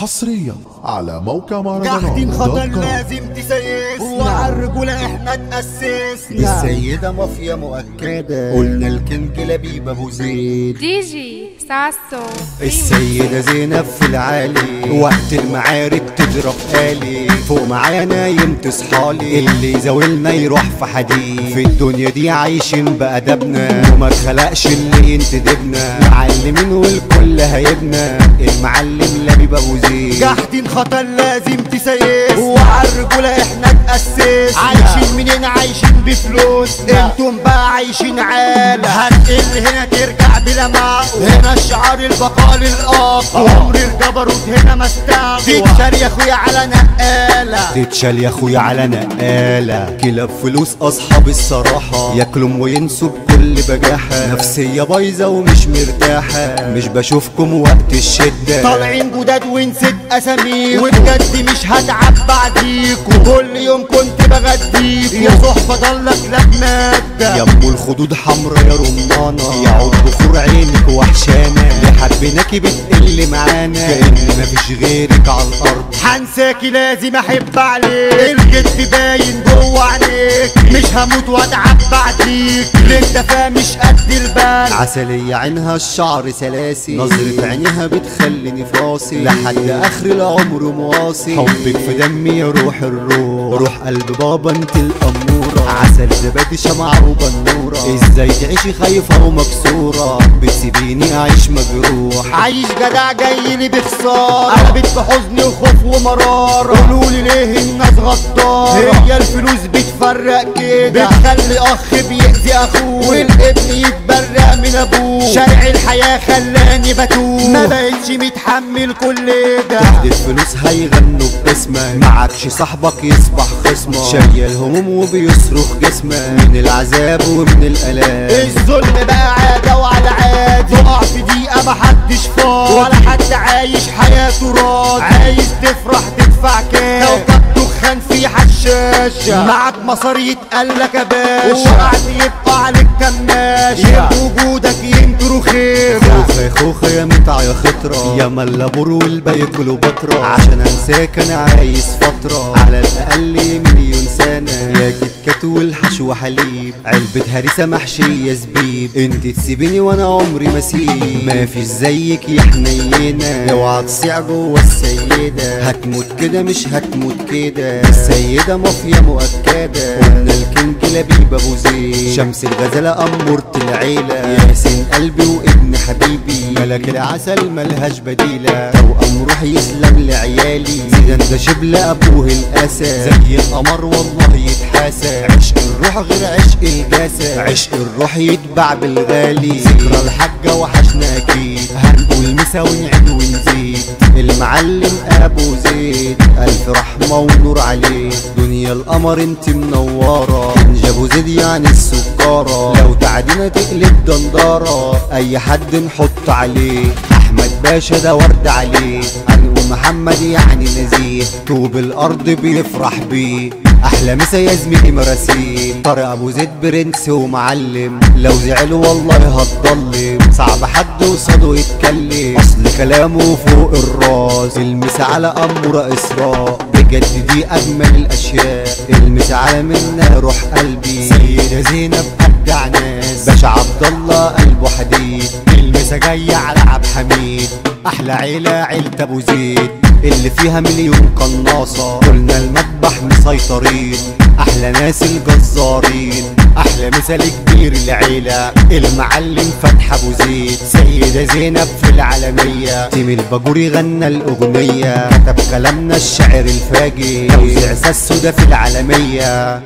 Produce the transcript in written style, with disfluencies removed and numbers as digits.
حصريا على موقع مهرجانات قاعدين خطر لازم تسيسنا، وعلى الرجولة احنا تأسسنا. السيدة مافيا مؤكدة، قلنا الكينج لبيب ابو زيد دي جي ساسو. السيدة زينب في العالي، وقت المعارك تضرب آلي، فوق معايا نايم تصحالي، اللي يزاولنا يروح في حديد. في الدنيا دي عايشين بأدبنا، وما اتخلقش اللي ينتدبنا، معلمين والكل هيبنا، المعلم لبيب ابو زيد. قاعدين خطر لازم تسيس، وعلى الرجولة احنا تأسس. عايشين منين؟ عايشين بفلوس، انتم بقى عايشين عالة. هتقل هنا ترجع بلا معقول، هنا الشعار البقاء للأقوى، عمر الجبروت هنا مستعقل. تتشال يا اخويا على نقالة، تتشال يا اخويا على نقالة. كلاب فلوس اصحاب الصراحة، ياكلوا وينسوا بكل بجاحة، نفسية بايظة ومش مرتاحة، مش بشوفكم وقت الشدة، طالعين جداد ونسيت اساميكم، وبجد مش هتعب بعديكم، كل يوم كنت بغديكم، يا صحبة ضلك لاب مادة، يا ام الخدود حمرا يا رمانة، يا عود بخور عينك وحشانة، اللي حبيناكي بتقل معانا، كأن مفيش غيرك على الارض، هنساكي لازم احب عليك، الجد باين جوه عينيك، مش هموت واتعب بعديك، الدفا مش قد البال، عسلية عينها الشعر سلاسي، نظرة عينيها بتخليني فاصي، لحد اخر العمر مواصي، حبك في دمي يا روح الروح، روح قلب بابا انت الامورة، عسل زبادي شمعة وبنورة، ازاي تعيشي خايفة ومكسورة، بتسيبيني اعيش مجروح، عايش جدع جاي لي بخسارة، قلبت بحزن وخوف ومرارة، قولولي ليه الناس غدارة، هي الفلوس بتفرق كده، بتخلي اخ بيأذي اخوه، والابن يتبرق من ابوه، شارع الحياة خلاني بتوه، ما بقتش متحمل كل ده، تحدي الفلوس هيغنوا باسمك، معكش صاحبك يصبح خصمك، شايل هموم وبيصرخ جسمك، من العذاب ومن الالام، الظلم بقى عادة وعلى عادي، تقع في دقيقة محدش فاضي، ولا حد عايش حياته راضي، عايز تفرح تدفع كام، كوكب دخان في حشاشة، معك مصاري يتقالك يا باشا، وقعد يبقى عليك كماشة، وجودك ينكروا خير، خوخة يا خوخة يا متع يا خطرة، يا ملابور والباقي كله بطرة، عشان انساك انا عايز فترة، على الاقل مليون سنة، يا كيت كات والحشو حليب، علبة هريسة محشية زبيب، انت تسيبيني وانا عمري ما اسيب، مافيش زيك يا حنينة، اوعى تصيع جوه السيدة، هتموت كده مش هتموت كده، السيدة مافيا مؤكدة، قلنا الكينج لبيب ابو زيد، شمس الغزالة أمورة العيلة، ياسين قلبي وابن حبيبي، ملك العسل ملهاش بديلة، توأم روحي يسلم لعيالي، زيدان ده شبل ابوه الاسد، زي القمر والله يتحاسب، عشق الروح غير عشق الجسد، عشق الروح يتباع بالغالي، ذكرى الحاجة وحشنا اكيد، هنقول مسا ونعيد ونزيد، المعلم ابو زيد، الف رحمة ونور عليه، دنيا القمر انت منورة، كنج ابو زيد يعني السكارة، لو تعدينا تقلب دندارة، اي حد نحط عليه، احمد باشا ده ورد عليه، هنقول محمد يعني نزيه، طوب الارض بيفرح بيه، احلى مسا يا زميلي مراسيل، طارق ابو زيد برنس ومعلم، لو زعل والله هتضلم، صعب حد قصاده يتكلم، اصل كلامه فوق الراس، المسا على امورة اسراء، بجد دي اجمل الاشياء، المسا على منا روح قلبي، سيدة زينب ابدع ناس، باشا عبد الله قلبه حديد، المسا جاية على عبد حميد، احلى عيلة عيلة ابو زيد، اللي فيها مليون قناصة، قلنا المذبح مسيطرين، احلى ناس الجزارين، احلى مثال كبير العيلة، المعلم فتح ابو زيد، سيدة زينب في العالمية، تيم الباجوري غنى الاغنية، كتب كلامنا الشعر الفاجر، توزيع ساسو ده في العالمية.